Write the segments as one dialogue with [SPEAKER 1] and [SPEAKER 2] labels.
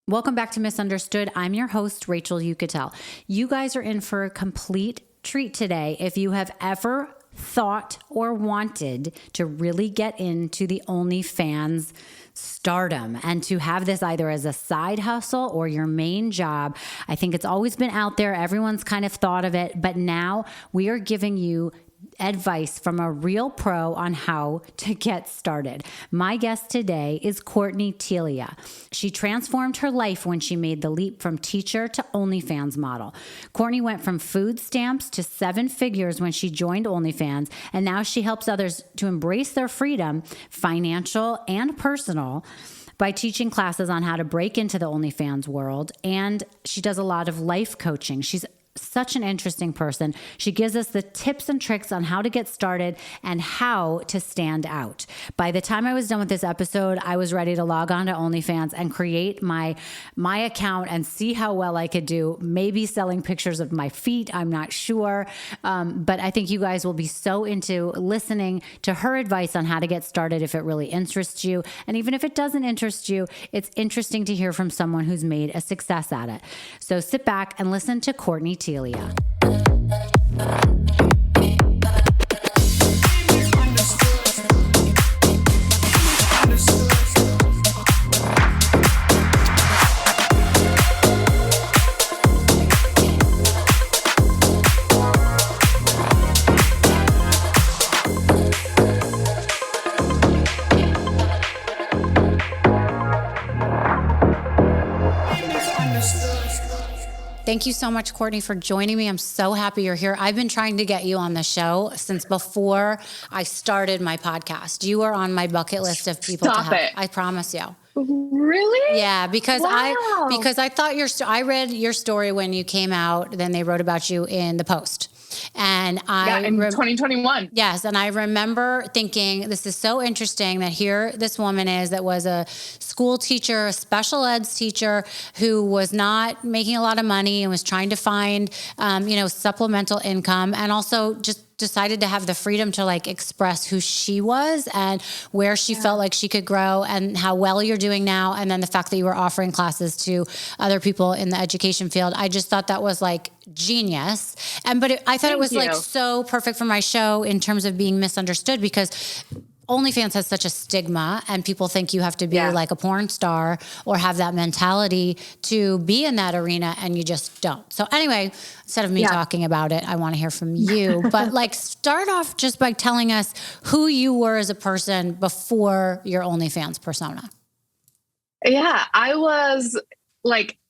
[SPEAKER 1] Welcome back to Misunderstood. I'm your host, Rachel Yucatel. You guys are in for a complete treat today. If you have ever thought or wanted to really get into the Onlyfans stardom and to have this either as a side hustle or your main job, I think it's always been out there. Everyone's kind of thought of it, but now we are giving you advice from a real pro on how to get started. My guest today is Courtney Tillia. She transformed her life when she made the leap from teacher to Onlyfans model. Courtney went from food stamps to 7 figures when she joined Onlyfans, and now she helps others to embrace their freedom, financial and personal, by teaching classes on how to break into the OnlyFans world. And she does a lot of life coaching. She's such an interesting person. She gives us the tips and tricks on how to get started and how to stand out. By the time I was done with this episode, I was ready to log on to OnlyFans and create my account and see how well I could do. Maybe selling pictures of my feet, I'm not sure. But I think you guys will be so into listening to her advice on how to get started if it really interests you. And even if it doesn't interest you, it's interesting to hear from someone who's made a success at it. So sit back and listen to Courtney Tillia. Thank you so much, Courtney, for joining me. I'm so happy you're here. I've been trying to get you on the show since before I started my podcast. You are on my bucket list of people to have. I promise you.
[SPEAKER 2] Really?
[SPEAKER 1] Yeah, because I thought I read your story when you came out. Then they wrote about you in the Post. And
[SPEAKER 2] in 2021.
[SPEAKER 1] Yes. And I remember thinking, this is so interesting that here this woman is that was a school teacher, a special eds teacher who was not making a lot of money and was trying to find, supplemental income, and also just decided to have the freedom to express who she was and where she felt like she could grow, and how well you're doing now. And then the fact that you were offering classes to other people in the education field. I just thought that was genius. But I thought it was so perfect for my show in terms of being misunderstood, because OnlyFans has such a stigma, and people think you have to be like a porn star or have that mentality to be in that arena, and you just don't. So anyway, instead of me talking about it, I want to hear from you. But start off just by telling us who you were as a person before your OnlyFans persona.
[SPEAKER 2] Yeah, I was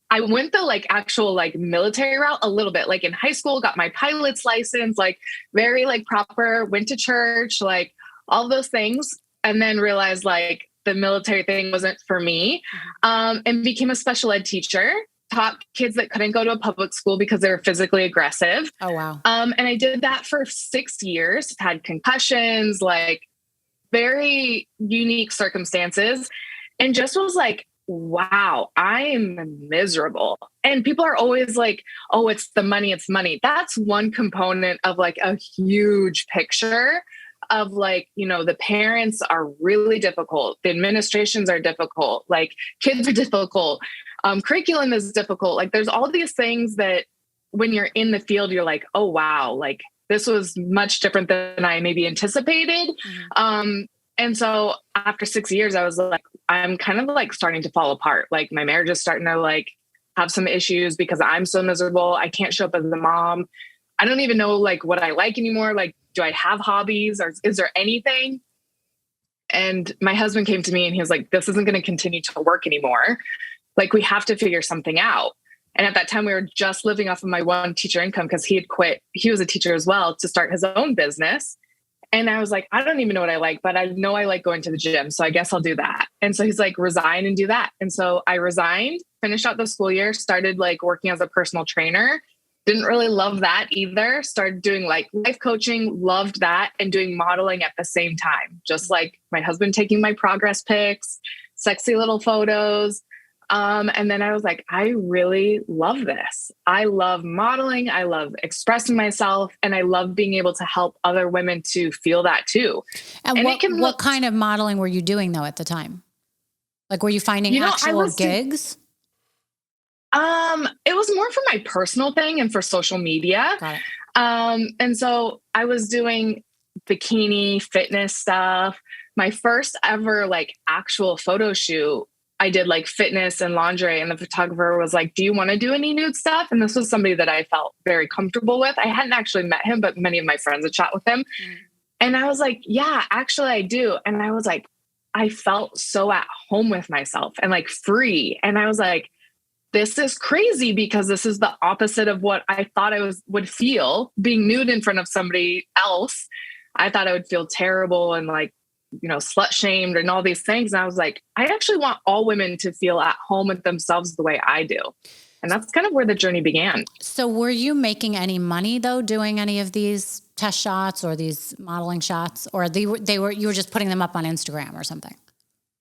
[SPEAKER 2] I went the actual military route a little bit. In high school, got my pilot's license, very proper, went to church, all those things, and then realized the military thing wasn't for me, and became a special ed teacher, taught kids that couldn't go to a public school because they were physically aggressive.
[SPEAKER 1] Oh, wow.
[SPEAKER 2] And I did that for 6 years, had concussions, very unique circumstances, and just was wow, I am miserable. And people are always oh, it's the money, it's money. That's one component of a huge picture of the parents are really difficult. The administrations are difficult. Kids are difficult. Curriculum is difficult. There's all these things that when you're in the field, you're oh, wow, this was much different than I maybe anticipated. Mm-hmm. And so after 6 years, I was I'm kind of starting to fall apart. My marriage is starting to have some issues because I'm so miserable. I can't show up as a mom. I don't even know what I like anymore. Do I have hobbies, or is there anything? And my husband came to me and he was this isn't going to continue to work anymore. We have to figure something out. And at that time we were just living off of my one teacher income because he had quit. He was a teacher as well, to start his own business. And I was I don't even know what I like, but I know I like going to the gym. So I guess I'll do that. And so he's resign and do that. And so I resigned, finished out the school year, started working as a personal trainer. Didn't really love that either. Started doing life coaching, loved that, and doing modeling at the same time. Just my husband taking my progress pics, sexy little photos. And then I was I really love this. I love modeling. I love expressing myself, and I love being able to help other women to feel that too.
[SPEAKER 1] And what kind of modeling were you doing though at the time? Were you finding actual gigs?
[SPEAKER 2] It was more for my personal thing and for social media.
[SPEAKER 1] Got it.
[SPEAKER 2] And so I was doing bikini fitness stuff. My first ever like actual photo shoot, I did like fitness and lingerie, and the photographer was like, do you want to do any nude stuff? And this was somebody that I felt very comfortable with. I hadn't actually met him, but many of my friends had chat with him. And I was like, yeah, actually I do. And I was like, I felt so at home with myself and like free. And I was like, this is crazy, because this is the opposite of what I thought I would feel being nude in front of somebody else. I thought I would feel terrible and like, you know, slut shamed and all these things. And I was like, I actually want all women to feel at home with themselves the way I do. And that's kind of where the journey began.
[SPEAKER 1] So were you making any money though, doing any of these test shots or these modeling shots, or you were just putting them up on Instagram or something?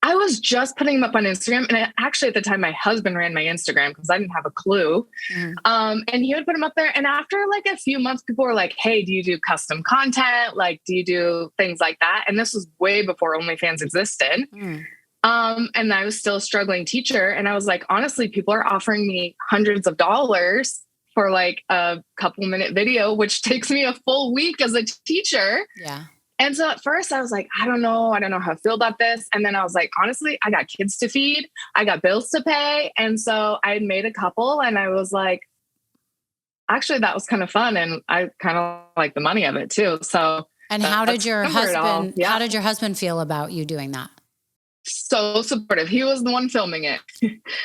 [SPEAKER 2] I was just putting them up on Instagram. And actually at the time, my husband ran my Instagram because I didn't have a clue. And he would put them up there. And after like a few months, people were like, hey, do you do custom content? Like, do you do things like that? And this was way before OnlyFans existed. And I was still a struggling teacher. And I was like, honestly, people are offering me hundreds of dollars for like a couple minute video, which takes me a full week as a teacher.
[SPEAKER 1] Yeah.
[SPEAKER 2] And so at first I was like, I don't know how I feel about this. And then I was like, honestly, I got kids to feed. I got bills to pay. And so I made a couple, and I was like, actually, that was kind of fun. And I kind of like the money of it too. So,
[SPEAKER 1] and how did your husband feel about you doing that?
[SPEAKER 2] So supportive. He was the one filming it.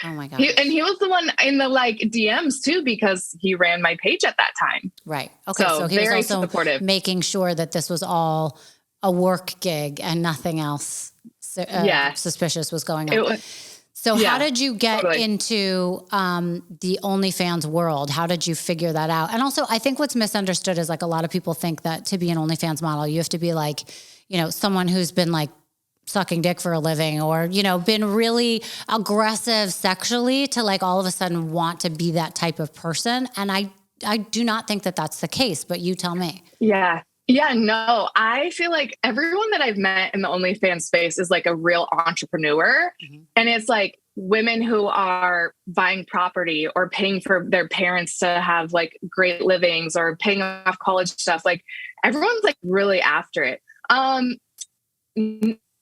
[SPEAKER 1] Oh my God.
[SPEAKER 2] He was the one in the like DMs too, because he ran my page at that time.
[SPEAKER 1] Right. Okay. So he was also supportive, making sure that this was all a work gig and nothing else suspicious was going on. How did you get into the OnlyFans world? How did you figure that out? And also, I think what's misunderstood is like a lot of people think that to be an OnlyFans model, you have to be like, you know, someone who's been like sucking dick for a living, or, you know, been really aggressive sexually to like all of a sudden want to be that type of person. And I do not think that that's the case, but you tell me.
[SPEAKER 2] Yeah. Yeah, no, I feel like everyone that I've met in the OnlyFans space is like a real entrepreneur. And it's like women who are buying property or paying for their parents to have like great livings or paying off college stuff. Like everyone's like really after it.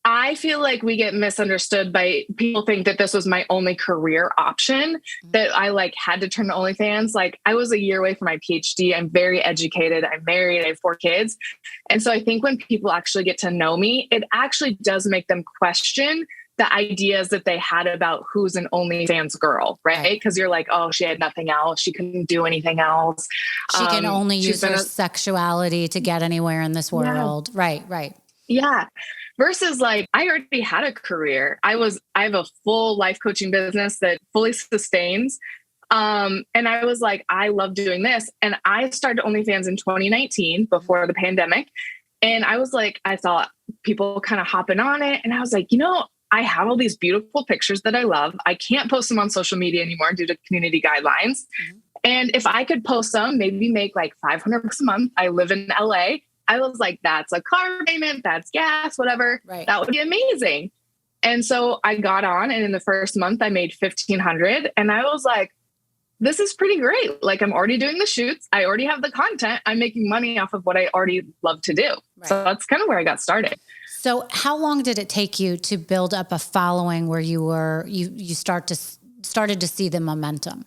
[SPEAKER 2] I feel like we get misunderstood by people think that this was my only career option, that I like had to turn to OnlyFans. Like I was a year away from my PhD. I'm very educated. I'm married. I have 4 kids. And so I think when people actually get to know me, it actually does make them question the ideas that they had about who's an OnlyFans girl, right? Because you're like, oh, she had nothing else. She couldn't do anything else.
[SPEAKER 1] She can only use her sexuality to get anywhere in this world. Yeah. Right.
[SPEAKER 2] Yeah. Versus like, I already had a career. I have a full life coaching business that fully sustains. And I was like, I love doing this. And I started OnlyFans in 2019 before the pandemic. And I was like, I saw people kind of hopping on it. And I was like, you know, I have all these beautiful pictures that I love. I can't post them on social media anymore due to community guidelines. And if I could post them, maybe make like $500 a month. I live in LA. I was like, that's a car payment, that's gas, whatever. Right. That would be amazing. And so I got on, and in the first month I made $1,500, and I was like, this is pretty great. Like I'm already doing the shoots. I already have the content. I'm making money off of what I already love to do. Right. So that's kind of where I got started.
[SPEAKER 1] So how long did it take you to build up a following where you started to see the momentum?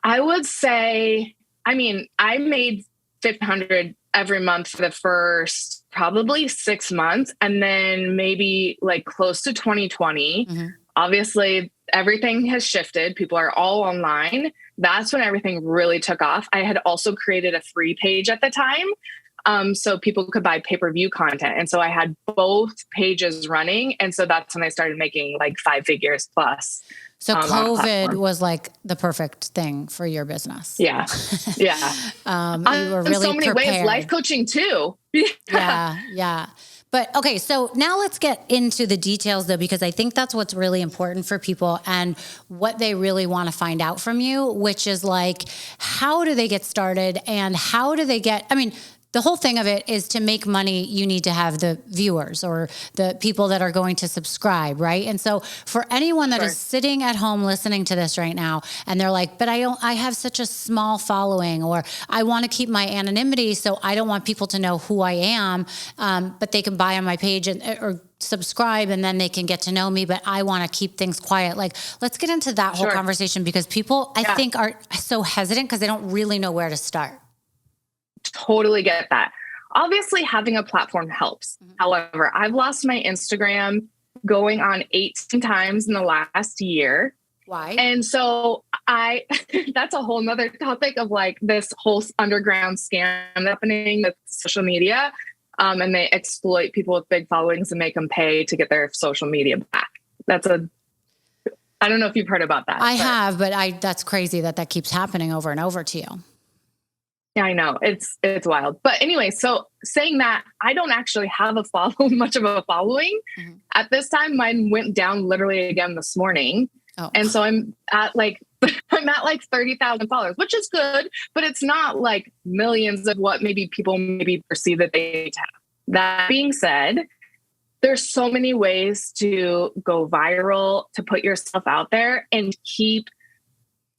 [SPEAKER 2] I would say, I made $1,500 every month for the first probably 6 months. And then maybe like close to 2020, obviously everything has shifted. People are all online. That's when everything really took off. I had also created a free page at the time. So people could buy pay-per-view content. And so I had both pages running. And so that's when I started making like 5 figures plus.
[SPEAKER 1] So COVID was like the perfect thing for your business.
[SPEAKER 2] Yeah. Yeah.
[SPEAKER 1] You were really
[SPEAKER 2] in so many
[SPEAKER 1] prepared.
[SPEAKER 2] ways, life coaching too.
[SPEAKER 1] Yeah. But okay, so now let's get into the details though, because I think that's what's really important for people and what they really want to find out from you, which is like, how do they get started and how do they get, the whole thing of it is to make money, you need to have the viewers or the people that are going to subscribe, right? And so for anyone that is sitting at home listening to this right now, and they're like, but I have such a small following, or I want to keep my anonymity, so I don't want people to know who I am, but they can buy on my page or subscribe and then they can get to know me, but I want to keep things quiet. Like, let's get into that whole conversation, because people, I think, are so hesitant because they don't really know where to start.
[SPEAKER 2] Totally get that. Obviously, having a platform helps. However, I've lost my Instagram going on 18 times in the last year.
[SPEAKER 1] Why?
[SPEAKER 2] And so that's a whole nother topic of like this whole underground scam happening with social media. And they exploit people with big followings and make them pay to get their social media back. I don't know if you've heard about that.
[SPEAKER 1] I have, but that's crazy that keeps happening over and over to you.
[SPEAKER 2] Yeah, I know. It's wild. But anyway, so saying that, I don't actually have much of a following. At this time, mine went down literally again this morning. Oh. And so I'm at like 30,000 followers, which is good, but it's not like millions of what people perceive that they need to have. That being said, there's so many ways to go viral, to put yourself out there and keep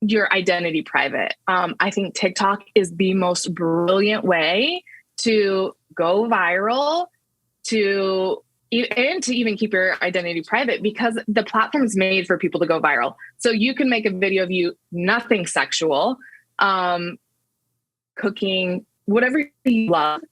[SPEAKER 2] your identity private. I think TikTok is the most brilliant way to go viral, to even keep your identity private, because the platform is made for people to go viral. So you can make a video of you, nothing sexual, cooking, whatever you love,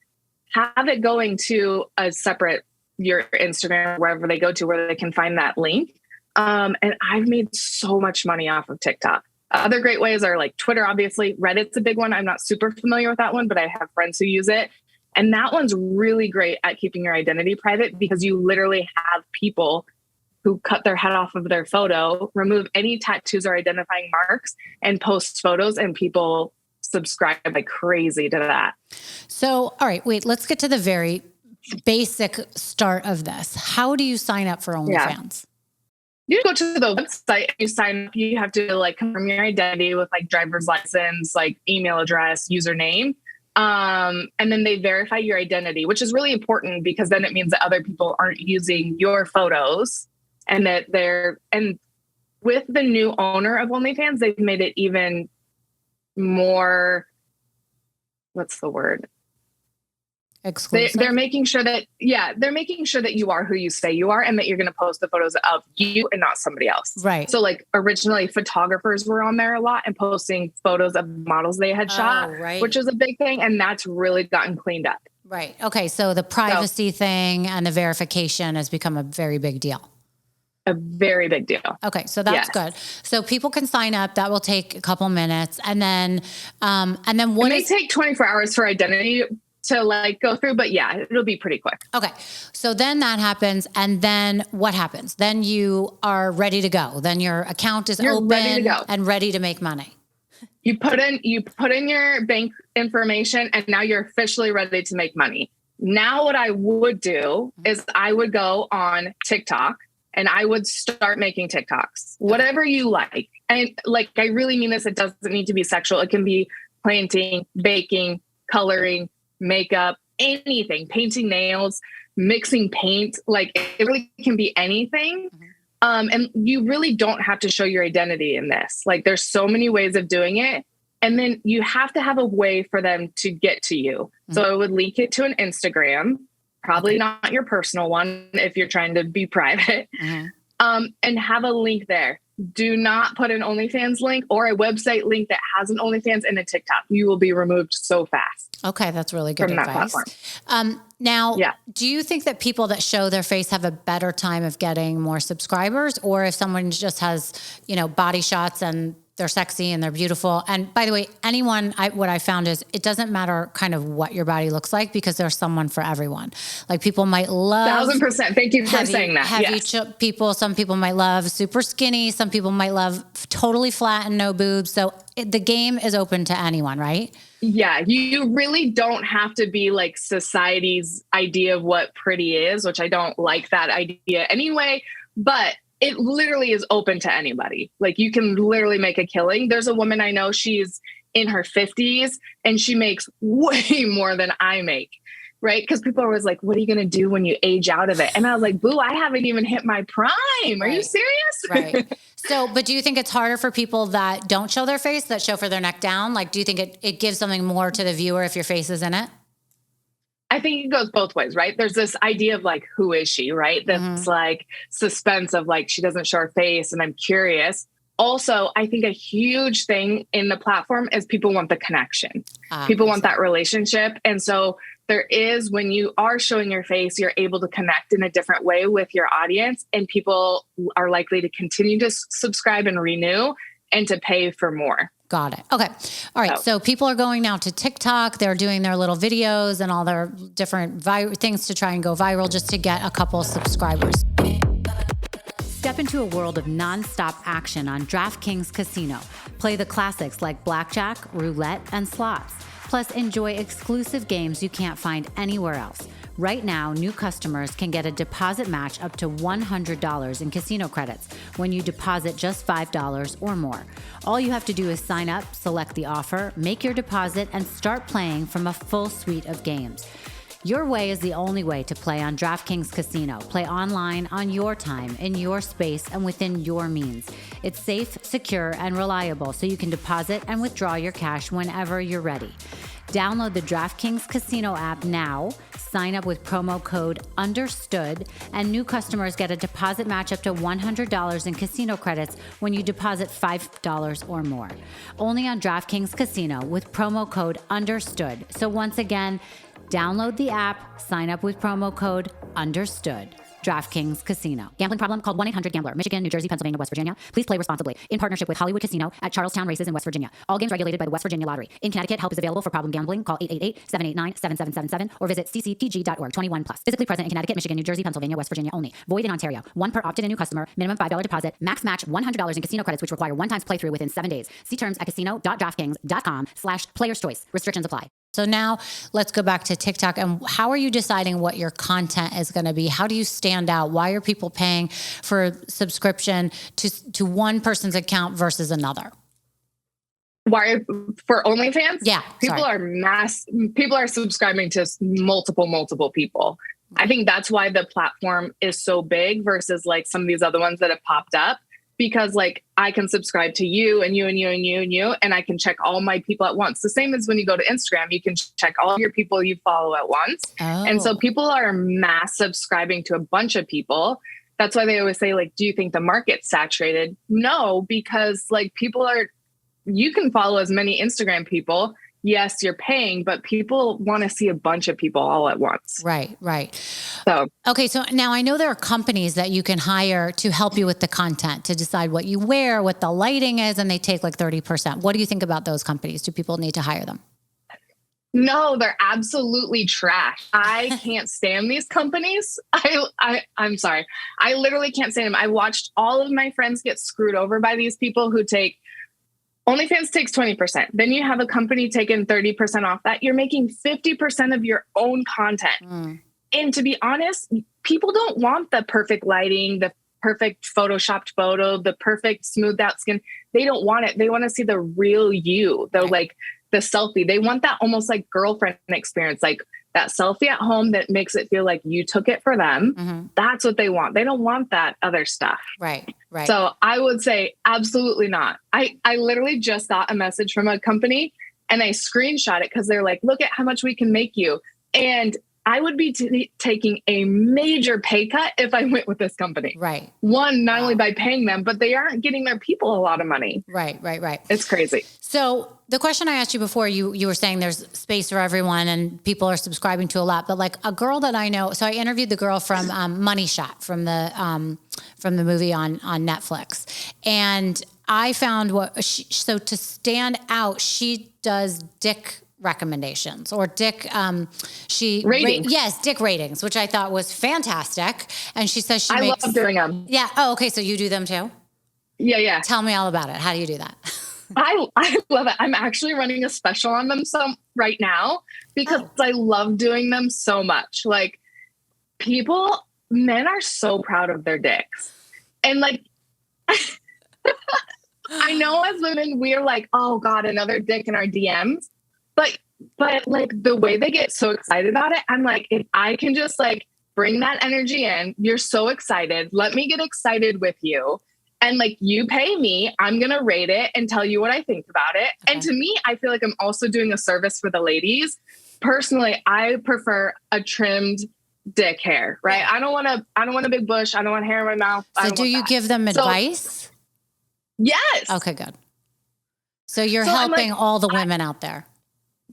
[SPEAKER 2] have it going to a separate, your Instagram, wherever they go to, where they can find that link. And I've made so much money off of TikTok. Other great ways are like Twitter, obviously. Reddit's a big one. I'm not super familiar with that one, but I have friends who use it. And that one's really great at keeping your identity private, because you literally have people who cut their head off of their photo, remove any tattoos or identifying marks, and post photos, and people subscribe like crazy to that.
[SPEAKER 1] So, all right, wait, let's get to the very basic start of this. How do you sign up for OnlyFans?
[SPEAKER 2] You go to the website, you sign up, you have to like confirm your identity with like driver's license, like email address, username. And then they verify your identity, which is really important, because then it means that other people aren't using your photos, and that and with the new owner of OnlyFans, they've made it even more, what's the word?
[SPEAKER 1] Exclusive.
[SPEAKER 2] They're making sure that, you are who you say you are, and that you're going to post the photos of you and not somebody else.
[SPEAKER 1] Right.
[SPEAKER 2] So like originally photographers were on there a lot and posting photos of models they had shot, which is a big thing. And that's really gotten cleaned up.
[SPEAKER 1] Right. Okay. So the privacy thing and the verification has become a very big deal.
[SPEAKER 2] A very big deal.
[SPEAKER 1] Okay. So that's good. So people can sign up. That will take a couple minutes. And then what
[SPEAKER 2] may take 24 hours for identity to like go through, but yeah, it'll be pretty quick.
[SPEAKER 1] Okay. So then that happens. And then what happens? Then you are ready to go. Then your account is open and ready to make money.
[SPEAKER 2] You put in your bank information, and now you're officially ready to make money. Now what I would do is I would go on TikTok and I would start making TikToks, whatever you like. And like, I really mean this. It doesn't need to be sexual. It can be planting, baking, coloring, makeup, anything, painting nails, mixing paint. Like, it really can be anything. And you really don't have to show your identity in this. Like, there's so many ways of doing it. And then you have to have a way for them to get to you. So I would link it to an Instagram, probably not your personal one if you're trying to be private, and have a link there. Do not put an OnlyFans link or a website link that has an OnlyFans and a TikTok. You will be removed so fast.
[SPEAKER 1] Okay, that's really good advice. Now, do you think that people that show their face have a better time of getting more subscribers, or if someone just has, body shots and they're sexy and they're beautiful? And by the way, what I found is it doesn't matter kind of what your body looks like, because there's someone for everyone. Like, people might love
[SPEAKER 2] 1,000%. Thank you for saying that.
[SPEAKER 1] Heavy people. Some people might love super skinny. Some people might love totally flat and no boobs. So the game is open to anyone, right?
[SPEAKER 2] Yeah. You really don't have to be like society's idea of what pretty is, which I don't like that idea anyway, but it literally is open to anybody. Like, you can literally make a killing. There's a woman I know, she's in her 50s and she makes way more than I make. Right. Because people are always like, what are you going to do when you age out of it? And I was like, boo, I haven't even hit my prime. Are you serious?
[SPEAKER 1] Right. So, but do you think it's harder for people that don't show their face, that show for their neck down? Like, do you think it gives something more to the viewer if your face is in it?
[SPEAKER 2] I think it goes both ways, right? There's this idea of like, who is she, right? That's like suspense of like, she doesn't show her face and I'm curious. Also, I think a huge thing in the platform is people want the connection. People want that relationship. And so there is, when you are showing your face, you're able to connect in a different way with your audience, and people are likely to continue to subscribe and renew and to pay for more.
[SPEAKER 1] Got it. Okay. All right. So people are going now to TikTok. They're doing their little videos and all their different things to try and go viral just to get a couple subscribers. Step into a world of nonstop action on DraftKings Casino. Play the classics like blackjack, roulette, and slots. Plus, enjoy exclusive games you can't find anywhere else. Right now, new customers can get a deposit match up to $100 in casino credits when you deposit just $5 or more. All you have to do is sign up, select the offer, make your deposit, and start playing from a full suite of games. Your way is the only way to play on DraftKings Casino. Play online on your time, in your space, and within your means. It's safe, secure, and reliable, so you can deposit and withdraw your cash whenever you're ready. Download the DraftKings Casino app now, sign up with promo code UNDERSTOOD, and new customers get a deposit match up to $100 in casino credits when you deposit $5 or more. Only on DraftKings Casino with promo code UNDERSTOOD. So once again, download the app, sign up with promo code UNDERSTOOD. DraftKings Casino. Gambling problem? Call 1-800-GAMBLER. Michigan, New Jersey, Pennsylvania, West Virginia. Please play responsibly. In partnership with Hollywood Casino at Charlestown Races in West Virginia. All games regulated by the West Virginia Lottery. In Connecticut, help is available for problem gambling. Call 888-789-7777 or visit ccpg.org. 21 plus. Physically present in Connecticut, Michigan, New Jersey, Pennsylvania, West Virginia only. Void in Ontario. One per opted in new customer. Minimum $5 deposit. Max match $100 in casino credits, which require one times playthrough within 7 days. See terms at casino.draftkings.com/players choice. Restrictions apply. So now let's go back to TikTok. And how are you deciding what your content is going to be? How do you stand out? Why are people paying for subscription to one person's account versus another?
[SPEAKER 2] Why for OnlyFans?
[SPEAKER 1] Yeah.
[SPEAKER 2] People are subscribing to multiple people. I think that's why the platform is so big versus like some of these other ones that have popped up. Because like I can subscribe to you and you and you and you and you, and I can check all my people at once. The same as when you go to Instagram, you can check all your people you follow at once. Oh. And so people are mass subscribing to a bunch of people. That's why they always say like, do you think the market's saturated? No, because like you can follow as many Instagram people. Yes, you're paying, but people want to see a bunch of people all at once.
[SPEAKER 1] Right.
[SPEAKER 2] So,
[SPEAKER 1] okay. So now I know there are companies that you can hire to help you with the content, to decide what you wear, what the lighting is, and they take like 30%. What do you think about those companies? Do people need to hire them?
[SPEAKER 2] No, they're absolutely trash. I can't stand these companies. I'm sorry. I literally can't stand them. I watched all of my friends get screwed over by these people who OnlyFans takes 20%. Then you have a company taking 30% off that. You're making 50% of your own content. And to be honest, people don't want the perfect lighting, the perfect photoshopped photo, the perfect smoothed out skin. They don't want it. They want to see the real you, like the selfie. They want that almost like girlfriend experience, like that selfie at home that makes it feel like you took it for them. Mm-hmm. That's what they want. They don't want that other stuff.
[SPEAKER 1] Right.
[SPEAKER 2] So I would say absolutely not. I literally just got a message from a company and I screenshot it because they're like, look at how much we can make you. And I would be taking a major pay cut if I went with this company.
[SPEAKER 1] Right.
[SPEAKER 2] One, not only by paying them, but they aren't getting their people a lot of money.
[SPEAKER 1] Right.
[SPEAKER 2] It's crazy.
[SPEAKER 1] So the question I asked you before, you were saying there's space for everyone and people are subscribing to a lot, but like a girl that I know, so I interviewed the girl from Money Shot from the movie on Netflix. And I found so to stand out, she does dick recommendations or dick dick ratings, which I thought was fantastic. And she says
[SPEAKER 2] I love doing them.
[SPEAKER 1] Yeah. Oh, okay. So you do them too?
[SPEAKER 2] Yeah.
[SPEAKER 1] Tell me all about it. How do you do that?
[SPEAKER 2] I love it. I'm actually running a special on them right now because I love doing them so much. Like men are so proud of their dicks. And like, I know as women, we're like, oh God, another dick in our DMs. But like the way they get so excited about it, I'm like, if I can just like bring that energy in, you're so excited. Let me get excited with you. And like, you pay me, I'm going to rate it and tell you what I think about it. Okay. And to me, I feel like I'm also doing a service for the ladies. Personally, I prefer a trimmed dick hair, right? Yeah. I don't want a big bush. I don't want hair in my mouth.
[SPEAKER 1] So do you give them advice?
[SPEAKER 2] Yes.
[SPEAKER 1] Okay, good. So you're helping like, all the women out there.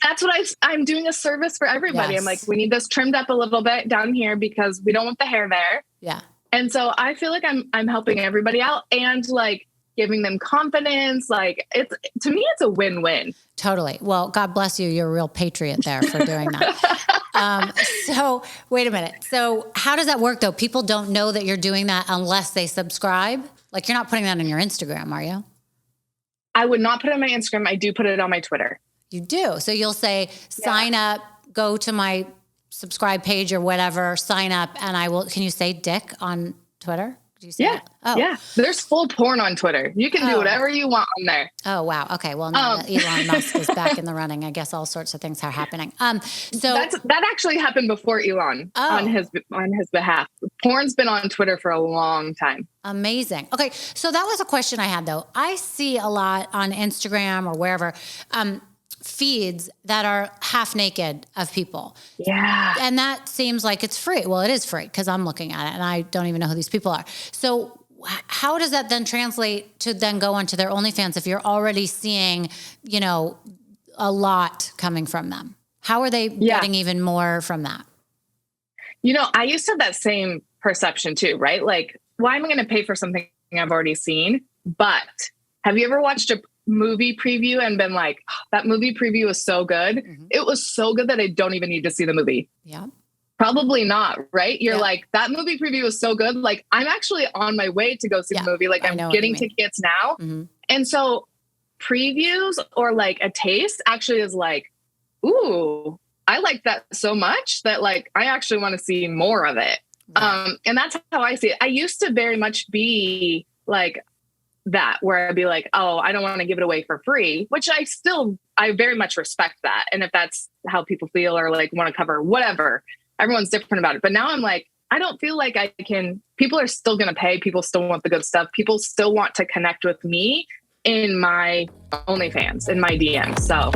[SPEAKER 2] That's what I'm doing, a service for everybody. Yes. I'm like, we need this trimmed up a little bit down here because we don't want the hair there.
[SPEAKER 1] Yeah.
[SPEAKER 2] And so I feel like I'm helping everybody out and like giving them confidence. Like to me, it's a win-win.
[SPEAKER 1] Totally. Well, God bless you. You're a real patriot there for doing that. So wait a minute. So how does that work though? People don't know that you're doing that unless they subscribe. Like you're not putting that on your Instagram, are you?
[SPEAKER 2] I would not put it on my Instagram. I do put it on my Twitter.
[SPEAKER 1] You do. So you'll say, sign up, go to my subscribe page or whatever, sign up. And I will, can you say dick on Twitter? Do you say that? Oh.
[SPEAKER 2] Yeah. There's full porn on Twitter. You can do whatever you want on there.
[SPEAKER 1] Oh, wow. Okay. Well, now that Elon Musk is back in the running, I guess all sorts of things are happening. So
[SPEAKER 2] that actually happened before Elon on his behalf. Porn's been on Twitter for a long time.
[SPEAKER 1] Amazing. Okay. So that was a question I had though. I see a lot on Instagram or wherever, feeds that are half naked of people.
[SPEAKER 2] Yeah.
[SPEAKER 1] And that seems like it's free. Well, it is free because I'm looking at it and I don't even know who these people are. So how does that then translate to then go onto their OnlyFans if you're already seeing, a lot coming from them? How are they getting even more from that?
[SPEAKER 2] I used to have that same perception too, right? Like, why am I going to pay for something I've already seen? But have you ever watched a movie preview and been like, oh, that movie preview was so good. Mm-hmm. It was so good that I don't even need to see the movie.
[SPEAKER 1] Yeah.
[SPEAKER 2] Probably not, right? You're like, that movie preview was so good. Like, I'm actually on my way to go see the movie. Like, I'm getting tickets now. Mm-hmm. And so previews or like a taste actually is like, ooh, I like that so much that like, I actually want to see more of it. Right. And that's how I see it. I used to very much be like, that where I'd be like, oh, I don't want to give it away for free, which I very much respect that. And if that's how people feel or like want to cover whatever, everyone's different about it. But now I'm like, I don't feel like people are still going to pay. People still want the good stuff. People still want to connect with me in my OnlyFans, in my DMs. So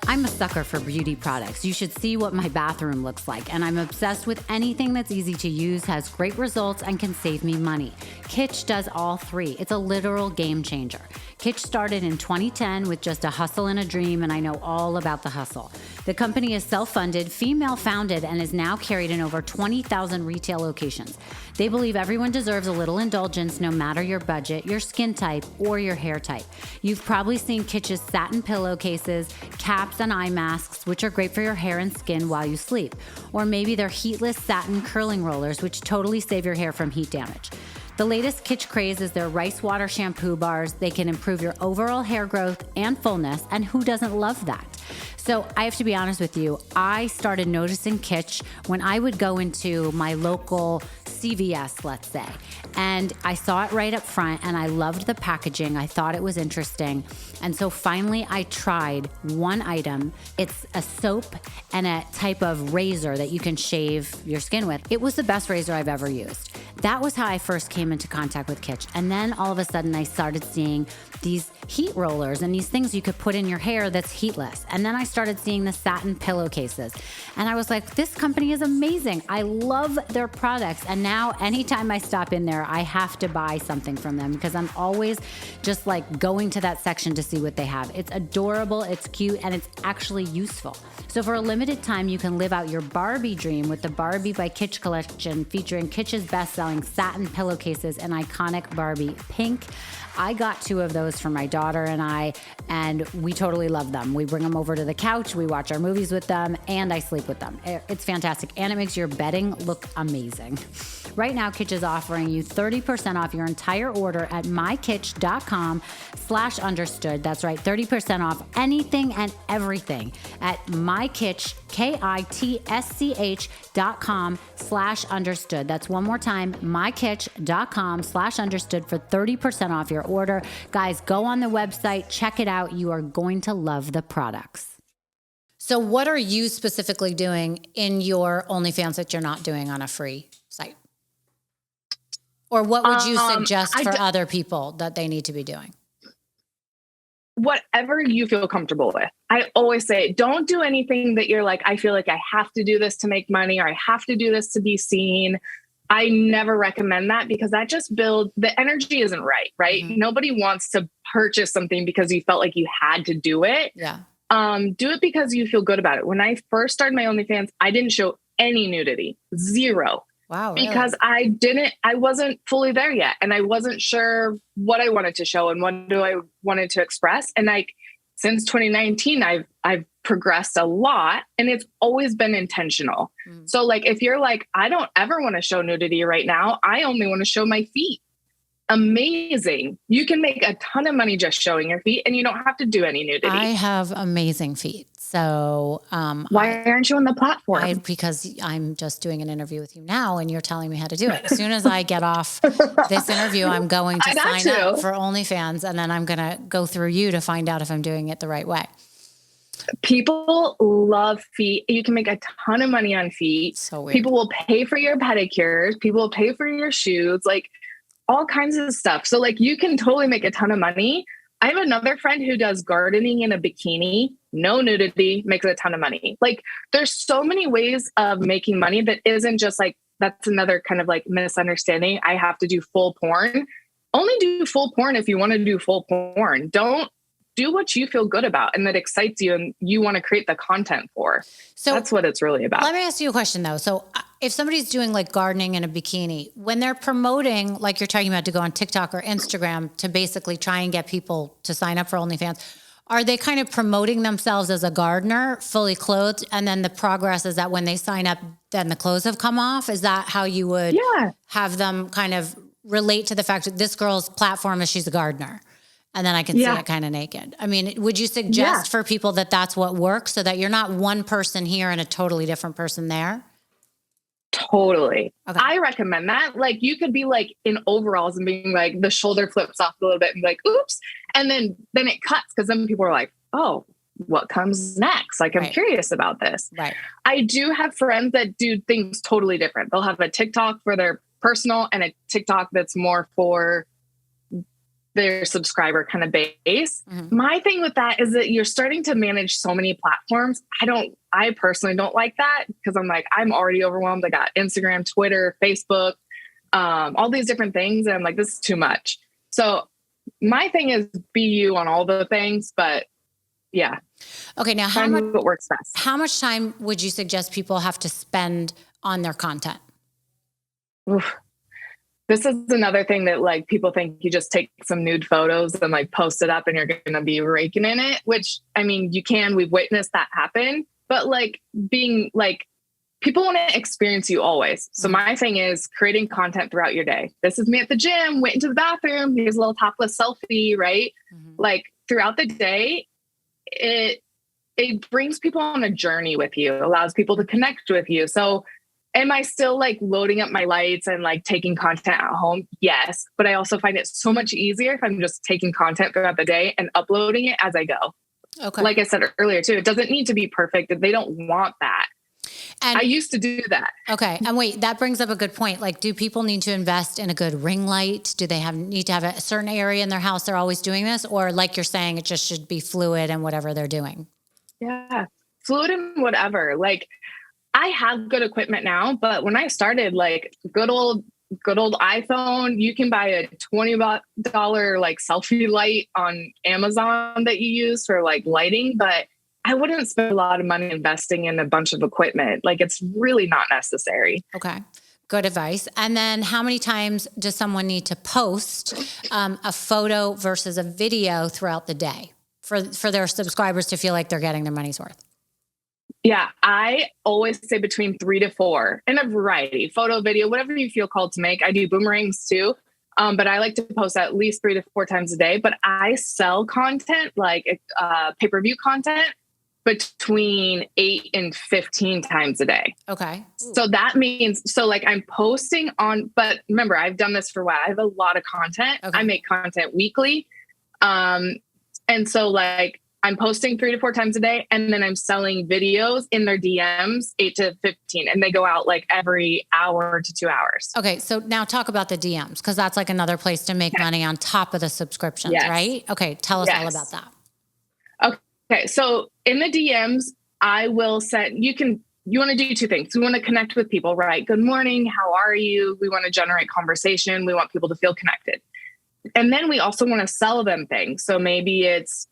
[SPEAKER 1] I'm a sucker for beauty products. You should see what my bathroom looks like. And I'm obsessed with anything that's easy to use, has great results, and can save me money. Kitsch does all three. It's a literal game changer. Kitsch started in 2010 with just a hustle and a dream, and I know all about the hustle. The company is self-funded, female-founded, and is now carried in over 20,000 retail locations. They believe everyone deserves a little indulgence no matter your budget, your skin type, or your hair type. You've probably seen Kitsch's satin pillowcases, caps, and eye masks, which are great for your hair and skin while you sleep. Or maybe their heatless satin curling rollers, which totally save your hair from heat damage. The latest Kitsch craze is their rice water shampoo bars. They can improve your overall hair growth and fullness, and who doesn't love that? So I have to be honest with you, I started noticing Kitsch when I would go into my local CVS, let's say, and I saw it right up front and I loved the packaging. I thought it was interesting. And so finally I tried one item. It's a soap and a type of razor that you can shave your skin with. It was the best razor I've ever used. That was how I first came into contact with Kitsch. And then all of a sudden I started seeing these heat rollers and these things you could put in your hair that's heatless. And then I started seeing the satin pillowcases. And I was like, this company is amazing. I love their products. And now anytime I stop in there, I have to buy something from them because I'm always just like going to that section to see what they have. It's adorable, it's cute, and it's actually useful. So for a limited time, you can live out your Barbie dream with the Barbie by Kitsch collection featuring Kitsch's best-selling satin pillowcases and iconic Barbie pink. I got 2 of those for my daughter and we totally love them. We bring them over to the couch, we watch our movies with them, and I sleep with them. It's fantastic, and it makes your bedding look amazing. Right now, Kitsch is offering you 30% off your entire order at mykitsch.com/understood. That's right, 30% off anything and everything at mykitsch, KITSCH.com/understood. That's one more time, mykitsch.com/understood for 30% off your order. Guys, go on the website, check it out. You are going to love the products. So what are you specifically doing in your OnlyFans that you're not doing on a free site? Or what would you suggest for other people that they need to be doing?
[SPEAKER 2] Whatever you feel comfortable with. I always say, don't do anything that you're like, I feel like I have to do this to make money, or I have to do this to be seen. I never recommend that, because that just builds, the energy isn't right? Mm-hmm. Nobody wants to purchase something because you felt like you had to do it.
[SPEAKER 1] Yeah.
[SPEAKER 2] Do it because you feel good about it. When I first started my OnlyFans, I didn't show any nudity, 0.
[SPEAKER 1] Wow. Really?
[SPEAKER 2] Because I wasn't fully there yet. And I wasn't sure what I wanted to show and what I wanted to express. And like, since 2019, I've progressed a lot, and it's always been intentional. Mm. So like, if you're like, I don't ever want to show nudity right now, I only want to show my feet. Amazing. You can make a ton of money just showing your feet, and you don't have to do any nudity.
[SPEAKER 1] I have amazing feet. So
[SPEAKER 2] why aren't you on the platform?
[SPEAKER 1] Because I'm just doing an interview with you now, and you're telling me how to do it. As soon as I get off this interview, I'm going to sign up for OnlyFans, and then I'm going to go through you to find out if I'm doing it the right way.
[SPEAKER 2] People love feet. You can make a ton of money on feet.
[SPEAKER 1] So weird.
[SPEAKER 2] People will pay for your pedicures. People will pay for your shoes. Like, all kinds of stuff. So like, you can totally make a ton of money. I have another friend who does gardening in a bikini, no nudity, makes a ton of money. Like, there's so many ways of making money that isn't just like, that's another kind of like misunderstanding. I have to do full porn. Only do full porn if you want to do full porn. Don't do what you feel good about and that excites you and you want to create the content for. So that's what it's really about.
[SPEAKER 1] Let me ask you a question though. So if somebody's doing like gardening in a bikini, when they're promoting, like you're talking about, to go on TikTok or Instagram to basically try and get people to sign up for OnlyFans, are they kind of promoting themselves as a gardener, fully clothed? And then the progress is that when they sign up, then the clothes have come off? Is that how you would have them kind of relate to the fact that this girl's platform is she's a gardener? And then I can see it kind of naked. I mean, would you suggest for people that that's what works, so that you're not one person here and a totally different person there?
[SPEAKER 2] Totally.
[SPEAKER 1] Okay.
[SPEAKER 2] I recommend that. Like, you could be like in overalls and being like, the shoulder flips off a little bit and be like, oops. And then it cuts, because then people are like, oh, what comes next? Like, I'm curious about this.
[SPEAKER 1] Right.
[SPEAKER 2] I do have friends that do things totally different. They'll have a TikTok for their personal and a TikTok that's more for their subscriber kind of base. Mm-hmm. My thing with that is that you're starting to manage so many platforms. I personally don't like that, because I'm like, I'm already overwhelmed. I got Instagram, Twitter, Facebook, all these different things. And I'm like, this is too much. So my thing is be you on all the things, but yeah.
[SPEAKER 1] Okay. Now
[SPEAKER 2] what works best.
[SPEAKER 1] How much time would you suggest people have to spend on their content?
[SPEAKER 2] Oof. This is another thing that like people think you just take some nude photos and like post it up and you're going to be raking in it, which, I mean, we've witnessed that happen, but like being like, people want to experience you always. So my thing is creating content throughout your day. This is me at the gym, went into the bathroom. Here's a little topless selfie, right? Mm-hmm. Like throughout the day, it brings people on a journey with you, allows people to connect with you. So am I still like loading up my lights and like taking content at home? Yes. But I also find it so much easier if I'm just taking content throughout the day and uploading it as I go. Okay. Like I said earlier too, it doesn't need to be perfect. They don't want that. And I used to do that.
[SPEAKER 1] Okay. And wait, that brings up a good point. Like, do people need to invest in a good ring light? Do they need to have a certain area in their house they're always doing this? Or like you're saying, it just should be fluid and whatever they're doing?
[SPEAKER 2] Yeah. Fluid and whatever. Like, I have good equipment now, but when I started, like good old iPhone, you can buy a $20 like selfie light on Amazon that you use for like lighting, but I wouldn't spend a lot of money investing in a bunch of equipment. Like, it's really not necessary.
[SPEAKER 1] Okay. Good advice. And then how many times does someone need to post a photo versus a video throughout the day for their subscribers to feel like they're getting their money's worth?
[SPEAKER 2] Yeah, I always say between 3 to 4 in a variety, photo, video, whatever you feel called to make. I do boomerangs too. But I like to post at least 3 to 4 times a day, but I sell content like pay-per-view content between 8 and 15 times a day.
[SPEAKER 1] Okay.
[SPEAKER 2] So that means, so like I'm posting on, but remember, I've done this for a while. I have a lot of content.
[SPEAKER 1] Okay.
[SPEAKER 2] I make content weekly. And so like I'm posting 3 to 4 times a day, and then I'm selling videos in their DMs 8 to 15, and they go out like every hour to 2 hours.
[SPEAKER 1] Okay. So now talk about the DMs, because that's like another place to make money on top of the subscriptions, right? Okay. Tell us all about that.
[SPEAKER 2] Okay. So in the DMs, I will send, you want to do 2 things. We want to connect with people, right? Good morning. How are you? We want to generate conversation. We want people to feel connected. And then we also want to sell them things. So maybe it's,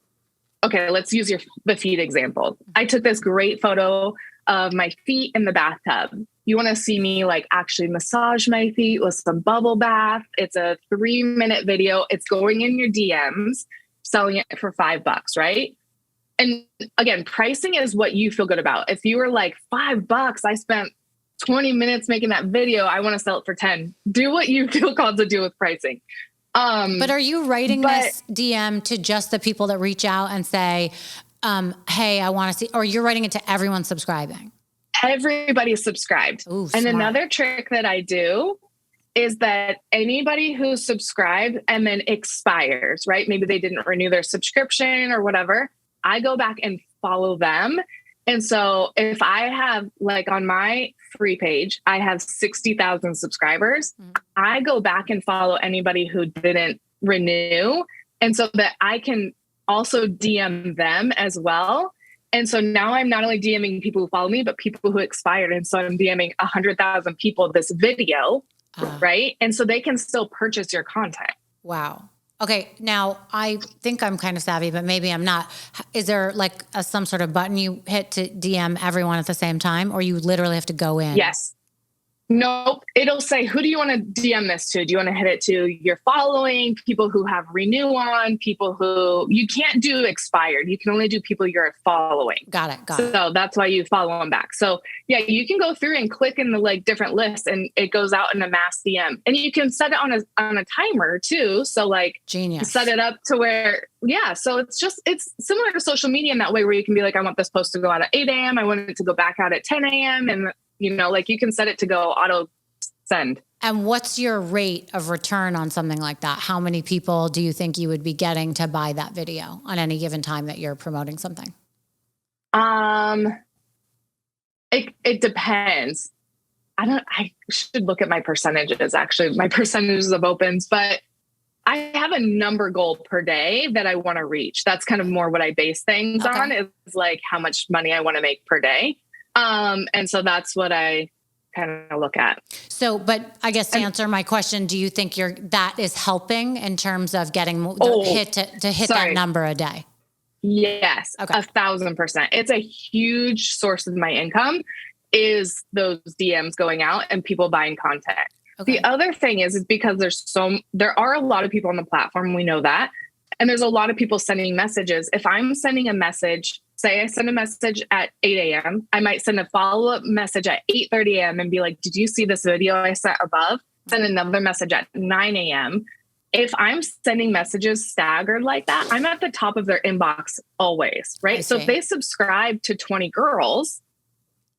[SPEAKER 2] okay, let's use the feet example. I took this great photo of my feet in the bathtub. You want to see me like actually massage my feet with some bubble bath. It's a 3-minute video. It's going in your DMs, selling it for $5, right? And again, pricing is what you feel good about. If you were like $5, I spent 20 minutes making that video, I want to sell it for 10. Do what you feel called to do with pricing.
[SPEAKER 1] But are you writing this DM to just the people that reach out and say, hey, I want to see, or you're writing it to everyone subscribing?
[SPEAKER 2] Everybody's subscribed.
[SPEAKER 1] Ooh,
[SPEAKER 2] and
[SPEAKER 1] smart.
[SPEAKER 2] another trick that I do is that anybody who's subscribed and then expires, right? Maybe they didn't renew their subscription or whatever. I go back and follow them. And so if I have, like on my free page, I have 60,000 subscribers, I go back and follow anybody who didn't renew. And so that I can also DM them as well. And so now I'm not only DMing people who follow me, but people who expired. And so I'm DMing 100,000 people this video, right? And so they can still purchase your content.
[SPEAKER 1] Wow. Okay. Now I think I'm kind of savvy, but maybe I'm not. Is there like some sort of button you hit to DM everyone at the same time, or you literally have to go in?
[SPEAKER 2] Yes. Nope. It'll say, who do you want to DM this to? Do you want to hit it to your following, people who have renew on, people who you can't do expired. You can only do people you're following.
[SPEAKER 1] Got it.
[SPEAKER 2] So that's why you follow them back. So yeah, you can go through and click in the like different lists, and it goes out in a mass DM, and you can set it on a timer too. So like
[SPEAKER 1] genius,
[SPEAKER 2] set it up to where, yeah. So it's similar to social media in that way, where you can be like, I want this post to go out at 8 a.m. I want it to go back out at 10 a.m. And like you can set it to go auto send.
[SPEAKER 1] And what's your rate of return on something like that? How many people do you think you would be getting to buy that video on any given time that you're promoting something?
[SPEAKER 2] It depends. I should look at my percentages, actually, my percentages of opens, but I have a number goal per day that I want to reach. That's kind of more what I base things on, is like how much money I want to make per day. And so that's what I kind of look at. So,
[SPEAKER 1] but I guess to answer my question, do you think that is helping in terms of getting that number a day?
[SPEAKER 2] Yes. Okay. 1,000%. It's a huge source of my income is those DMs going out and people buying content. Okay. The other thing is because there are a lot of people on the platform. We know that. And there's a lot of people sending messages. If I'm sending a message, say I send a message at 8 a.m., I might send a follow-up message at 8:30 a.m. and be like, did you see this video I sent above? Send another message at 9 a.m. If I'm sending messages staggered like that, I'm at the top of their inbox always, right? So if they subscribe to 20 girls,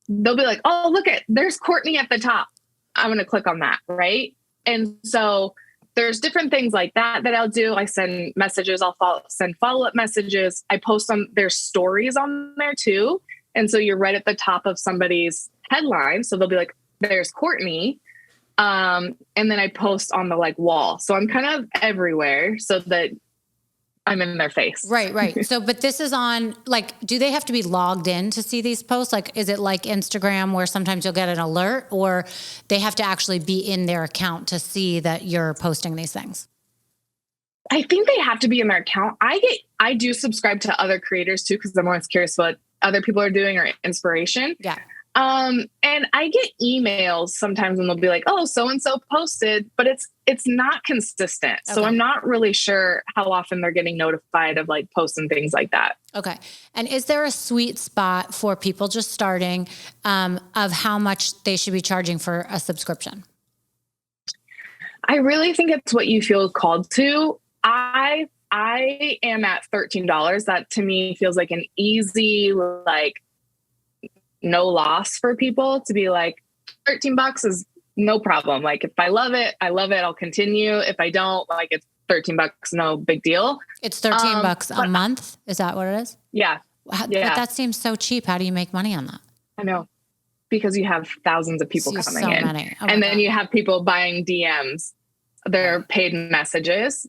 [SPEAKER 2] they'll be like, oh, there's Courtney at the top. I'm going to click on that, right? And so there's different things like that I'll do. I send messages. I'll send follow-up messages. I post there's stories on there too. And so you're right at the top of somebody's headline. So they'll be like, there's Courtney. And then I post on the like wall. So I'm kind of everywhere so that I'm in their face.
[SPEAKER 1] Right. So, but this is on, like, do they have to be logged in to see these posts? Like, is it like Instagram where sometimes you'll get an alert, or they have to actually be in their account to see that you're posting these things?
[SPEAKER 2] I think they have to be in their account. I do subscribe to other creators too, because I'm always curious what other people are doing or inspiration.
[SPEAKER 1] Yeah.
[SPEAKER 2] And I get emails sometimes and they'll be like, oh, so-and-so posted, but it's not consistent. Okay. So I'm not really sure how often they're getting notified of like posts and things like that.
[SPEAKER 1] Okay. And is there a sweet spot for people just starting, of how much they should be charging for a subscription?
[SPEAKER 2] I really think it's what you feel called to. I I am at $13. That to me feels like an easy, like no loss for people to be like, $13 is no problem. Like if I love it, I love it. I'll continue. If I don't, like it's $13, no big deal.
[SPEAKER 1] It's $13 a month. Is that what it is?
[SPEAKER 2] Yeah.
[SPEAKER 1] But that seems so cheap. How do you make money on that?
[SPEAKER 2] I know, because you have thousands of people coming
[SPEAKER 1] so
[SPEAKER 2] in,
[SPEAKER 1] many.
[SPEAKER 2] and then you have people buying DMs. They're paid messages.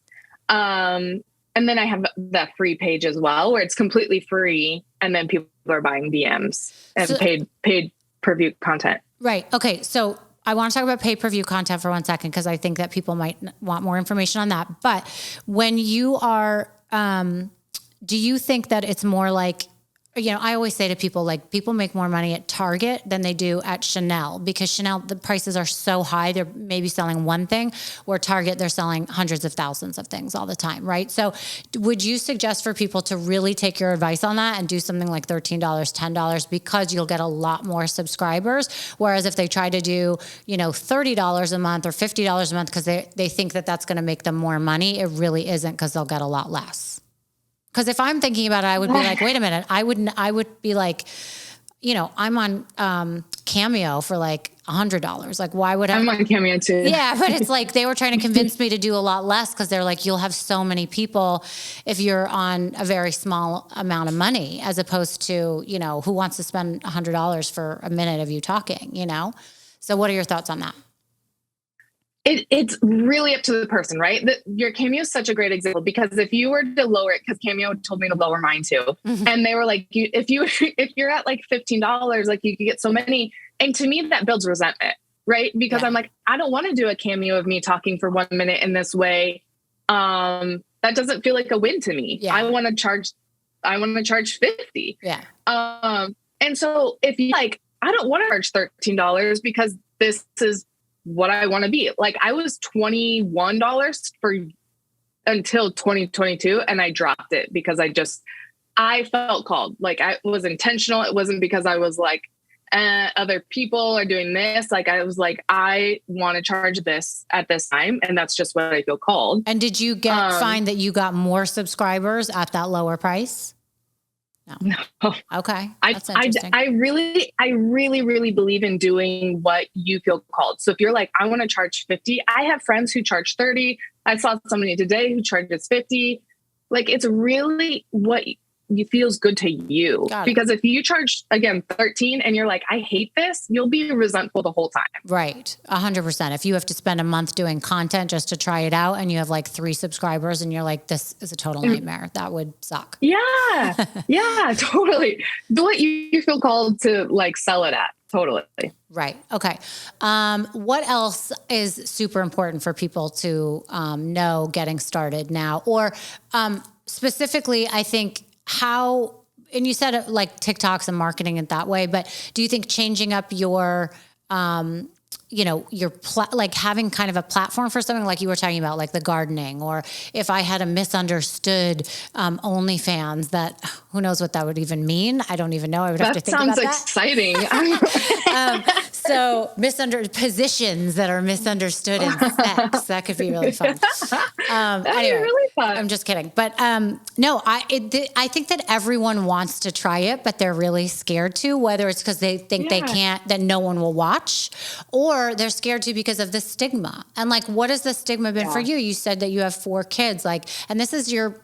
[SPEAKER 2] And then I have the free page as well, where it's completely free. And then people are buying DMs and paid per view content.
[SPEAKER 1] Right. Okay. So I want to talk about pay-per-view content for 1 second, because I think that people might want more information on that. But when you are, do you think that it's more like, I always say to people, like, people make more money at Target than they do at Chanel, because Chanel, the prices are so high. They're maybe selling one thing, where Target, they're selling hundreds of thousands of things all the time. Right. So would you suggest for people to really take your advice on that and do something like $13, $10, because you'll get a lot more subscribers? Whereas if they try to do, $30 a month or $50 a month, because they think that that's going to make them more money, it really isn't, because they'll get a lot less. Because if I'm thinking about it, I would be like, wait a minute. I would be like, I'm on Cameo for like $100. Like, why would
[SPEAKER 2] I'm on Cameo too.
[SPEAKER 1] Yeah, but it's like they were trying to convince me to do a lot less, because they're like, you'll have so many people if you're on a very small amount of money, as opposed to, who wants to spend $100 for a minute of you talking, So what are your thoughts on that?
[SPEAKER 2] It's really up to the person, right? Your Cameo is such a great example, because if you were to lower it, because Cameo told me to lower mine too. Mm-hmm. And they were like, if you're at like $15, like you could get so many. And to me, that builds resentment, right? Because I'm like, I don't want to do a Cameo of me talking for 1 minute in this way. That doesn't feel like a win to me. Yeah. I want to charge 50.
[SPEAKER 1] Yeah.
[SPEAKER 2] And so if you like, I don't want to charge $13 because this is what I want to be. Like, I was $21 until 2022, and I dropped it because I felt called. Like, I was intentional. It wasn't because I was like, other people are doing this. Like, I was like, I want to charge this at this time, and that's just what I feel called.
[SPEAKER 1] And did you find that you got more subscribers at that lower price?
[SPEAKER 2] No.
[SPEAKER 1] Okay. That's interesting.
[SPEAKER 2] I really believe in doing what you feel called. So if you're like, I want to charge 50, I have friends who charge 30. I saw somebody today who charges 50. Like, it's really what feels good to you. Because if you charge, again, 13 and you're like, I hate this, you'll be resentful the whole time.
[SPEAKER 1] Right. 100%. If you have to spend a month doing content just to try it out, and you have like 3 subscribers and you're like, this is a total nightmare, that would suck.
[SPEAKER 2] Yeah. Yeah, totally. Do what you feel called to like sell it at. Totally.
[SPEAKER 1] Right. Okay. What else is super important for people to know getting started now? Or specifically, I think, and you said it like TikToks and marketing it that way, but do you think changing up your, like having kind of a platform for something like you were talking about, like the gardening, or if I had a misunderstood Onlyfans, that who knows what that would even mean? I don't even know. I would have to think about that.
[SPEAKER 2] Sounds exciting.
[SPEAKER 1] So positions that are misunderstood in sex, that could be really fun. Anyway,
[SPEAKER 2] really fun.
[SPEAKER 1] I'm just kidding. But no, I think that everyone wants to try it, but they're really scared to, whether it's because they think they can't, that no one will watch, or they're scared to because of the stigma. And like, what has the stigma been for you? You said that you have 4 kids, like, and this is you're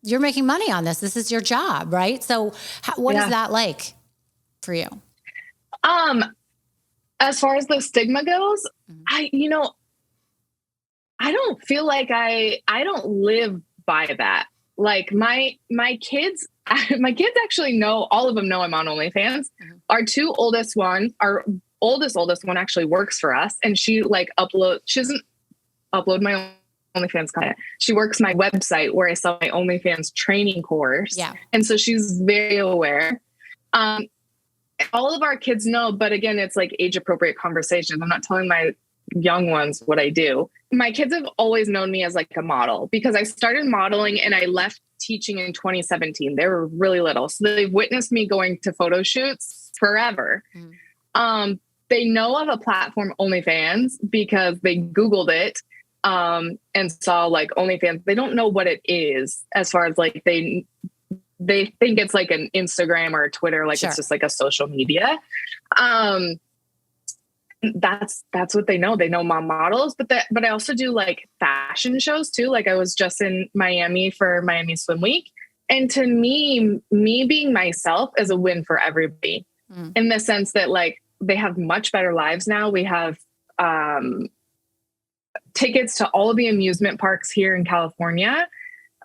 [SPEAKER 1] making money on this. This is your job, right? So what is that like for you?
[SPEAKER 2] As far as the stigma goes, I don't feel like I don't live by that. Like my kids actually know, all of them know I'm on OnlyFans. Our 2 oldest ones, our oldest one actually works for us, and she doesn't upload my OnlyFans content. She works my website where I sell my OnlyFans training course. Yeah. And so she's very aware. All of our kids know, but again, it's like age appropriate conversations. I'm not telling my young ones what I do. My kids have always known me as like a model, because I started modeling and I left teaching in 2017. They were really little. So they've witnessed me going to photo shoots forever. They know of a platform, OnlyFans, because they Googled it. and saw like OnlyFans. They don't know what it is as far as like they think it's like an Instagram or a Twitter, like it's just like a social media. That's what they know. They know mom models, but I also do like fashion shows too. Like I was just in Miami for Miami Swim Week. And to me being myself is a win for everybody in the sense that like they have much better lives now. We have tickets to all of the amusement parks here in California.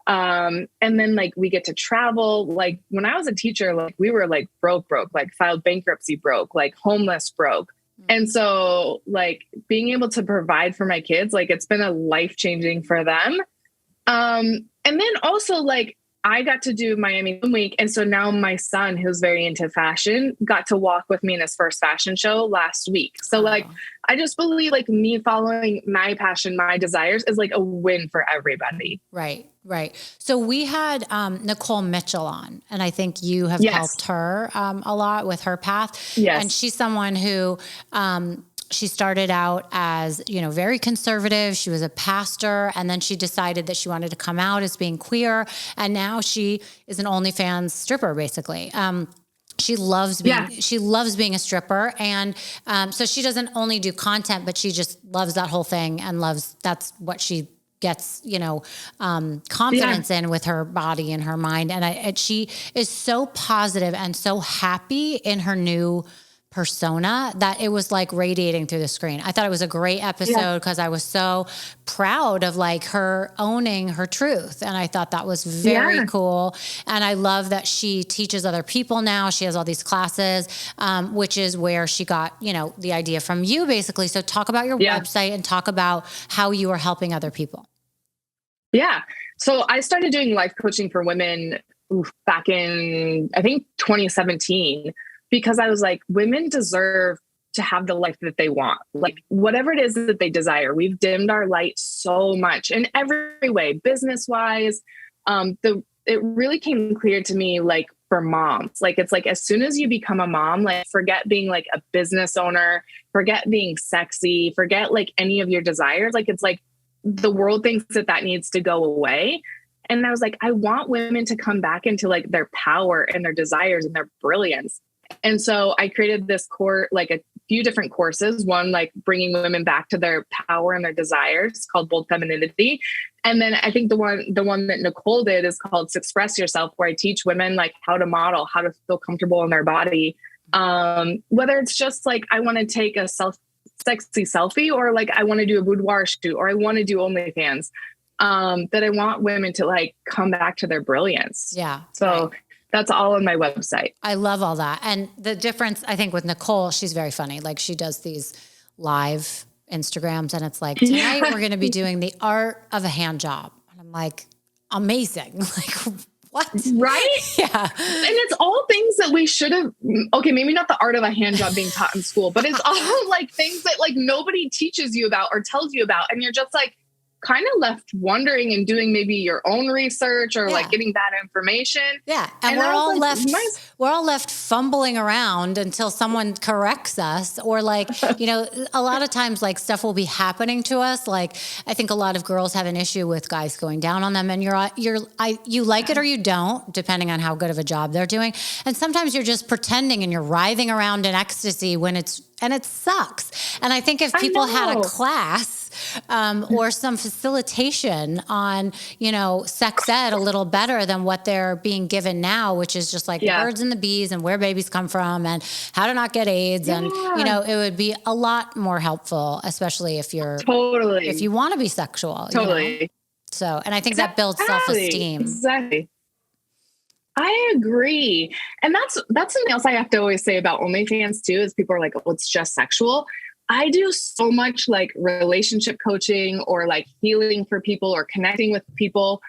[SPEAKER 2] And then like we get to travel. Like when I was a teacher, like we were like broke, like filed bankruptcy broke, like homeless broke. And so like being able to provide for my kids, like it's been a life-changing for them. And then also like I got to do Miami Swim Week. And so now my son, who's very into fashion, got to walk with me in his first fashion show last week. So like, I just believe like me following my passion, my desires is like a win for everybody.
[SPEAKER 1] Right. So we had Nicole Mitchell on, and I think you have helped her a lot with her path.
[SPEAKER 2] Yes.
[SPEAKER 1] And she's someone who she started out as, very conservative. She was a pastor, and then she decided that she wanted to come out as being queer. And now she is an OnlyFans stripper, basically. She loves being a stripper. And so she doesn't only do content, but she just loves that whole thing and that's what she gets, confidence in with her body and her mind. And she is so positive and so happy in her new persona that it was like radiating through the screen. I thought it was a great episode because I was so proud of like her owning her truth. And I thought that was very cool. And I love that she teaches other people now. She has all these classes, which is where she got, the idea from you basically. So talk about your website and talk about how you are helping other people.
[SPEAKER 2] Yeah. So I started doing life coaching for women back in, I think 2017. Because I was like, women deserve to have the life that they want, like whatever it is that they desire. We've dimmed our light so much in every way, business wise. It really came clear to me, like for moms, like, it's like, as soon as you become a mom, like forget being like a business owner, forget being sexy, forget like any of your desires. Like, it's like the world thinks that needs to go away. And I was like, I want women to come back into like their power and their desires and their brilliance. And so I created this like a few different courses, one like bringing women back to their power and their desires, called Bold Femininity. And then I think the one that Nicole did is called Express Yourself, where I teach women like how to model, how to feel comfortable in their body. Whether it's just like, I want to take a sexy selfie, or like, I want to do a boudoir shoot, or I want to do OnlyFans, that I want women to like come back to their brilliance.
[SPEAKER 1] Yeah.
[SPEAKER 2] So that's all on my website.
[SPEAKER 1] I love all that. And the difference, I think, with Nicole, she's very funny. Like, she does these live Instagrams, and it's like, tonight we're going to be doing the art of a hand job. And I'm like, amazing. Like, what?
[SPEAKER 2] Right?
[SPEAKER 1] Yeah.
[SPEAKER 2] And it's all things that we should have, okay, maybe not the art of a hand job being taught in school, but it's all like things that like nobody teaches you about or tells you about. And you're just like, kind of left wondering and doing maybe your own research or like getting that information.
[SPEAKER 1] Yeah. And we're all left fumbling around until someone corrects us, or like, a lot of times like stuff will be happening to us. Like, I think a lot of girls have an issue with guys going down on them, and you like it or you don't, depending on how good of a job they're doing. And sometimes you're just pretending and you're writhing around in ecstasy and it sucks. And I think if people had a class, or some facilitation on, sex ed a little better than what they're being given now, which is just like the birds and the bees and where babies come from and how to not get AIDS. And, it would be a lot more helpful, especially if if you want to be sexual.
[SPEAKER 2] Totally.
[SPEAKER 1] So, and I think that builds self-esteem.
[SPEAKER 2] Exactly. I agree. And that's something else I have to always say about OnlyFans too, is people are like, oh, it's just sexual. I do so much like relationship coaching or like healing for people or connecting with people.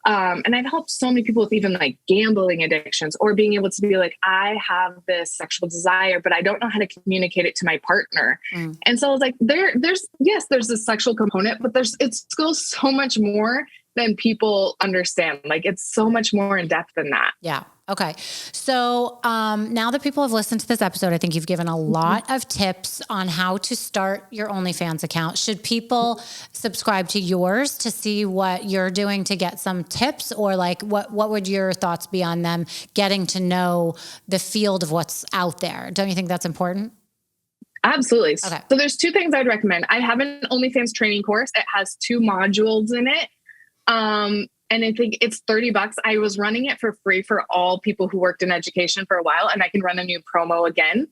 [SPEAKER 2] And I've helped so many people with even like gambling addictions, or being able to be like, I have this sexual desire, but I don't know how to communicate it to my partner. And so I was like, there's a sexual component, but it goes so much more than people understand. Like, it's so much more in depth than that.
[SPEAKER 1] Yeah. Okay. So now that people have listened to this episode, I think you've given a lot of tips on how to start your OnlyFans account. Should people subscribe to yours to see what you're doing to get some tips, or like what would your thoughts be on them getting to know the field of what's out there? Don't you think that's important?
[SPEAKER 2] Absolutely.
[SPEAKER 1] Okay.
[SPEAKER 2] So there's two things I'd recommend. I have an OnlyFans training course. It has 2 modules in it. And I think it's $30. I was running it for free for all people who worked in education for a while, and I can run a new promo again.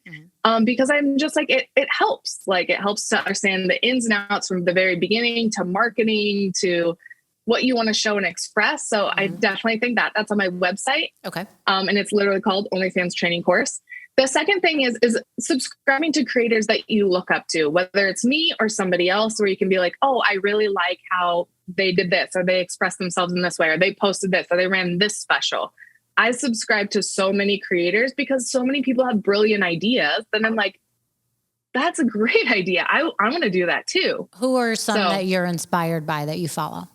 [SPEAKER 2] Because I'm just like, it helps. Like, it helps to understand the ins and outs from the very beginning to marketing to what you want to show and express. So I definitely think that's on my website.
[SPEAKER 1] Okay.
[SPEAKER 2] And it's literally called OnlyFans Training Course. The second thing is subscribing to creators that you look up to, whether it's me or somebody else, where you can be like, oh, I really like how they did this, or they expressed themselves in this way, or they posted this, or they ran this special. I subscribe to so many creators because so many people have brilliant ideas. Then I'm like, that's a great idea. I want to do that too.
[SPEAKER 1] Who are some that you're inspired by that you follow?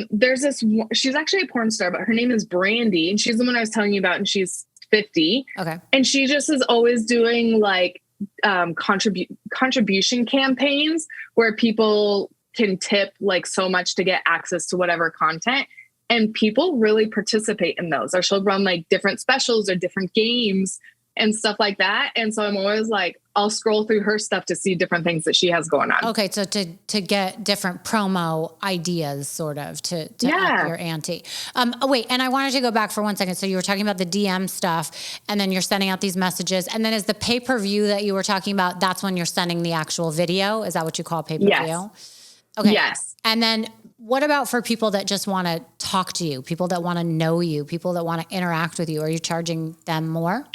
[SPEAKER 2] There's this, she's actually a porn star, but her name is Brandy, and she's the one I was telling you about, and she's 50.
[SPEAKER 1] Okay.
[SPEAKER 2] And she just is always doing like contribution campaigns where people can tip like so much to get access to whatever content, and people really participate in those. Or she'll run like different specials or different games and stuff like that. And so I'm always like, I'll scroll through her stuff to see different things that she has going on.
[SPEAKER 1] Okay. So to get different promo ideas, sort of to up your ante. Oh, wait. And I wanted to go back for 1 second. So you were talking about the DM stuff, and then you're sending out these messages. And then is the pay-per-view that you were talking about, that's when you're sending the actual video? Is that what you call pay-per-view?
[SPEAKER 2] Yes.
[SPEAKER 1] Okay.
[SPEAKER 2] Yes.
[SPEAKER 1] And then what about for people that just want to talk to you, people that want to know you, people that want to interact with you? Are you charging them more?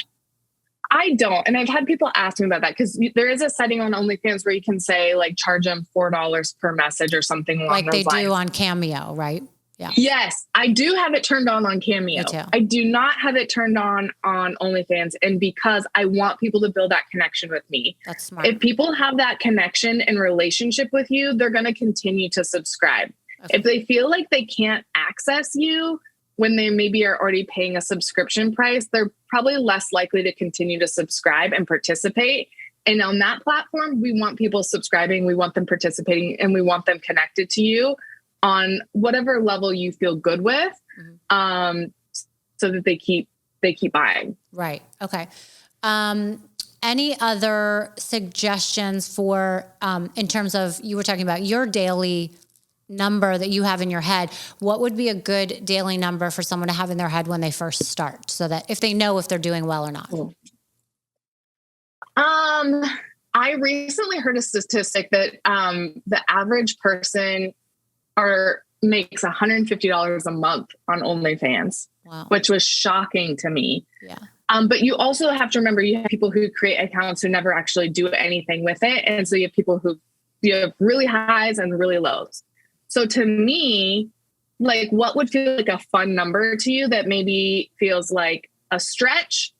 [SPEAKER 2] I don't. And I've had people ask me about that, because there is a setting on OnlyFans where you can say like charge them $4 per message or something along those lines.
[SPEAKER 1] Like they do on Cameo, right? Yeah.
[SPEAKER 2] Yes, I do have it turned on Cameo.
[SPEAKER 1] Me too.
[SPEAKER 2] I do not have it turned on OnlyFans, and because I want people to build that connection with me.
[SPEAKER 1] That's smart.
[SPEAKER 2] If people have that connection and relationship with you, they're going to continue to subscribe. Okay. If they feel like they can't access you when they maybe are already paying a subscription price, they're probably less likely to continue to subscribe and participate. And on that platform, we want people subscribing, we want them participating, and we want them connected to you on whatever level you feel good with, so that they keep buying.
[SPEAKER 1] Right. Okay. Any other suggestions for, in terms of, you were talking about your daily number that you have in your head, what would be a good daily number for someone to have in their head when they first start, so that if they know if they're doing well or not?
[SPEAKER 2] I recently heard a statistic that the average person makes $150 a month on OnlyFans. Wow. Which was shocking to me. Yeah. But you also have to remember, you have people who create accounts who never actually do anything with it. And so you have people who, you have really highs and really lows. So to me, like, what would feel like a fun number to you that maybe feels like a stretch,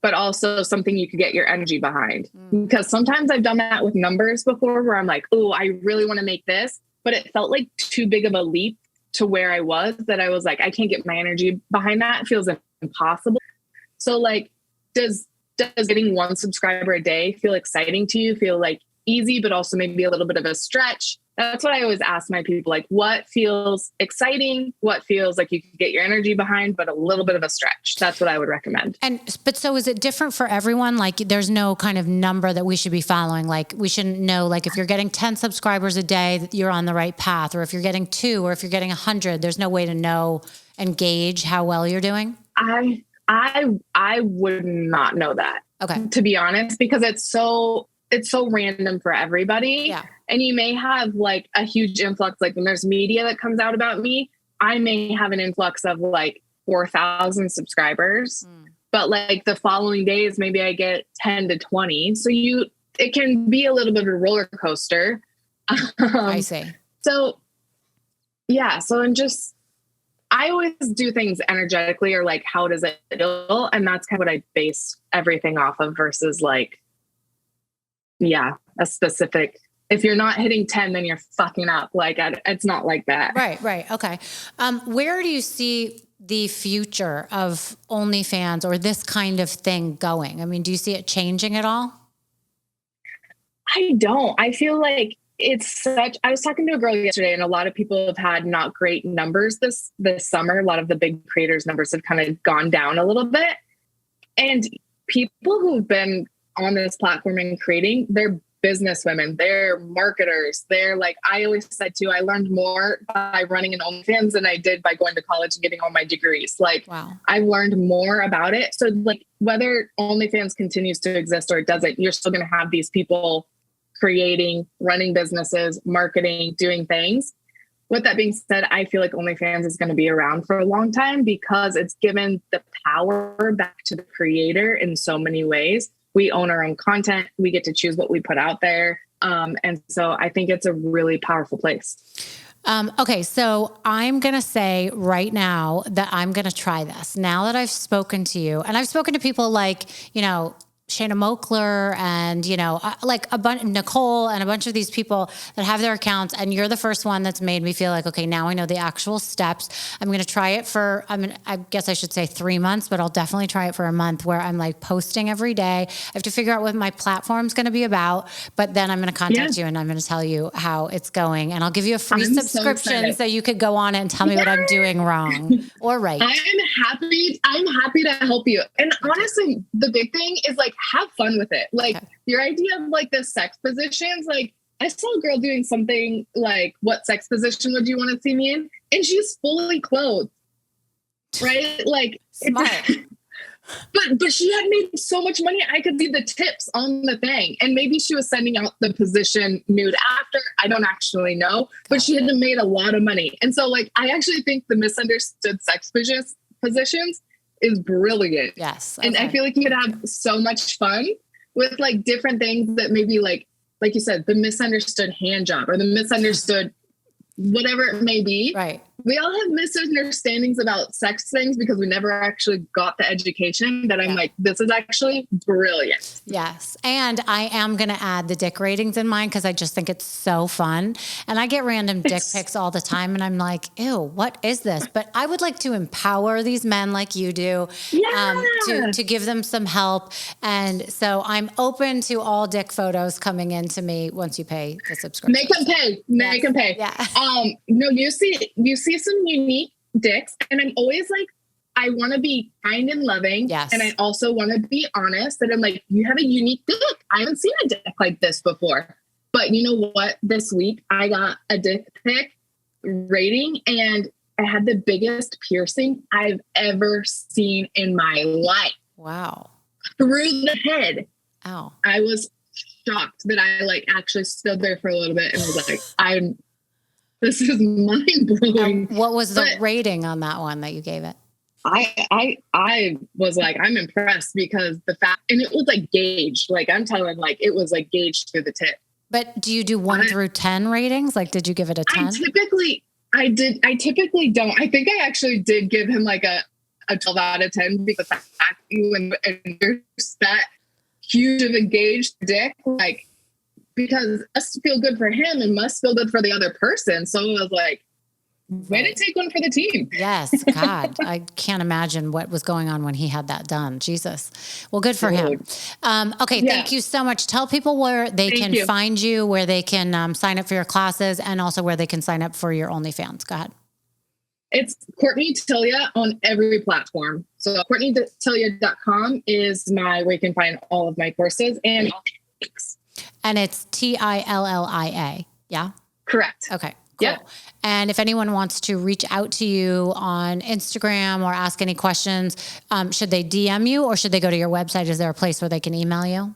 [SPEAKER 2] but also something you could get your energy behind? Because sometimes I've done that with numbers before, where I'm like, oh, I really want to make this, but it felt like too big of a leap to where I was, that I was like, I can't get my energy behind that. It feels impossible. So like, does getting 1 subscriber a day feel exciting to you? Feel like easy, but also maybe a little bit of a stretch? That's what I always ask my people, like, what feels exciting? What feels like you can get your energy behind, but a little bit of a stretch? That's what I would recommend.
[SPEAKER 1] But so is it different for everyone? Like, there's no kind of number that we should be following. Like, we shouldn't know, like, if you're getting 10 subscribers a day, that you're on the right path, or if you're getting 2, or if you're getting 100, there's no way to know and gauge how well you're doing.
[SPEAKER 2] I would not know that. Okay. To be honest, because it's so random for everybody. Yeah. And you may have like a huge influx, like when there's media that comes out about me, I may have an influx of like 4,000 subscribers, but like the following days, maybe I get 10 to 20. So it can be a little bit of a roller coaster.
[SPEAKER 1] I see.
[SPEAKER 2] So yeah. So I always do things energetically, or like, how does it feel? And that's kind of what I base everything off of, versus like, a specific if you're not hitting 10, then you're fucking up. Like, it's not like that.
[SPEAKER 1] Right. Okay. Where do you see the future of OnlyFans or this kind of thing going? I mean, do you see it changing at all?
[SPEAKER 2] I don't. I feel like I was talking to a girl yesterday, and a lot of people have had not great numbers this summer. A lot of the big creators' numbers have kind of gone down a little bit. And people who've been on this platform and creating, they're business women, they're marketers. They're like, I always said too, I learned more by running an OnlyFans than I did by going to college and getting all my degrees. Like, wow. I've learned more about it. So like, whether OnlyFans continues to exist or it doesn't, you're still going to have these people creating, running businesses, marketing, doing things. With that being said, I feel like OnlyFans is going to be around for a long time because it's given the power back to the creator in so many ways. We own our own content. We get to choose what we put out there. And so I think it's a really powerful place.
[SPEAKER 1] Okay. So I'm going to say right now that I'm going to try this now that I've spoken to you, and I've spoken to people like, Shayna Mokler and, like a bunch, Nicole and a bunch of these people that have their accounts. And you're the first one that's made me feel like, okay, now I know the actual steps. I'm going to try it for, I guess I should say 3 months, but I'll definitely try it for a month where I'm like posting every day. I have to figure out what my platform's going to be about, but then I'm going to contact you and I'm going to tell you how it's going. And I'll give you a free subscription so you could go on it and tell me what I'm doing wrong or right.
[SPEAKER 2] I'm happy to help you. And honestly, the big thing is like, have fun with it. Like your idea of like the sex positions, like I saw a girl doing something like, what sex position would you want to see me in? And she's fully clothed, right? Like
[SPEAKER 1] smart.
[SPEAKER 2] But she had made so much money. I could see the tips on the thing. And maybe she was sending out the position nude after. I don't actually know, but she had made a lot of money. And so like, I actually think the misunderstood sex positions is brilliant.
[SPEAKER 1] Yes.
[SPEAKER 2] Okay. And I feel like you could have so much fun with like different things that maybe like you said, the misunderstood hand job or the misunderstood whatever it may be.
[SPEAKER 1] Right.
[SPEAKER 2] We all have misunderstandings about sex things because we never actually got the education that I'm like, this is actually brilliant.
[SPEAKER 1] Yes. And I am going to add the dick ratings in mine because I just think it's so fun. And I get random dick pics all the time and I'm like, ew, what is this? But I would like to empower these men like you do, to give them some help. And so I'm open to all dick photos coming in to me once you pay the subscription.
[SPEAKER 2] Make them pay.
[SPEAKER 1] Yeah.
[SPEAKER 2] No, you see some unique dicks, and I'm always like, I want to be kind and loving.
[SPEAKER 1] Yes.
[SPEAKER 2] And I also want to be honest that I'm like, you have a unique dick. I haven't seen a dick like this before. But you know what? This week I got a dick pic rating and I had the biggest piercing I've ever seen in my life.
[SPEAKER 1] Wow.
[SPEAKER 2] Through the head.
[SPEAKER 1] Ow.
[SPEAKER 2] I was shocked that I like actually stood there for a little bit and was like, this is mind blowing.
[SPEAKER 1] What was the rating on that one that you gave it?
[SPEAKER 2] I was like, I'm impressed because the fact, and it was like gauged, like I'm telling, like it was like gauged through the tip.
[SPEAKER 1] But do you do 1 through 10 ratings? Like, did you give it a 10?
[SPEAKER 2] I typically don't. I think I actually did give him like a 12 out of 10 because the fact and there's that huge of a gauged dick, like, because it must feel good for him and must feel good for the other person. So it was like, way to take one for the team.
[SPEAKER 1] Yes. God, I can't imagine what was going on when he had that done. Jesus. Well, good for him. Okay. Yeah. Thank you so much. Tell people where they can find you, where they can sign up for your classes, and also where they can sign up for your OnlyFans. Go ahead.
[SPEAKER 2] It's Courtney Tillia on every platform. So CourtneyTillia.com is where you can find all of my courses and
[SPEAKER 1] And it's Tillia. Yeah.
[SPEAKER 2] Correct.
[SPEAKER 1] Okay. Cool. Yeah. And if anyone wants to reach out to you on Instagram or ask any questions, should they DM you or should they go to your website? Is there a place where they can email you?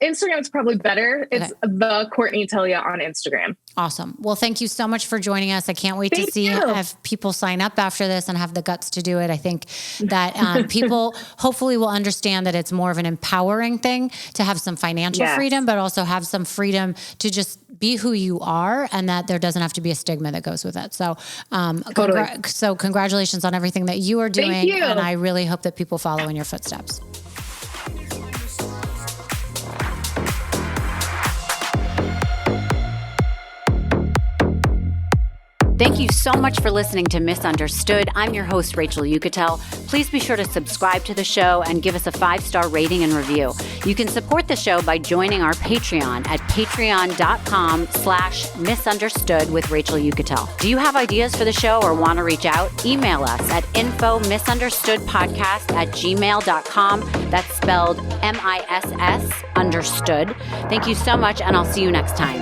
[SPEAKER 2] Instagram is probably better. It's the Courtney Tillia on Instagram.
[SPEAKER 1] Awesome. Well, thank you so much for joining us. I can't wait to see have people sign up after this and have the guts to do it. I think that people hopefully will understand that it's more of an empowering thing to have some financial freedom, but also have some freedom to just be who you are and that there doesn't have to be a stigma that goes with it. So, so congratulations on everything that you are doing.
[SPEAKER 2] Thank you.
[SPEAKER 1] And I really hope that people follow in your footsteps. Thank you so much for listening to Misunderstood. I'm your host, Rachel Yucatel. Please be sure to subscribe to the show and give us a 5-star rating and review. You can support the show by joining our Patreon at patreon.com/misunderstood with Rachel Yucatel. Do you have ideas for the show or want to reach out? Email us at info misunderstoodpodcast@gmail.com. That's spelled MISS understood. Thank you so much, and I'll see you next time.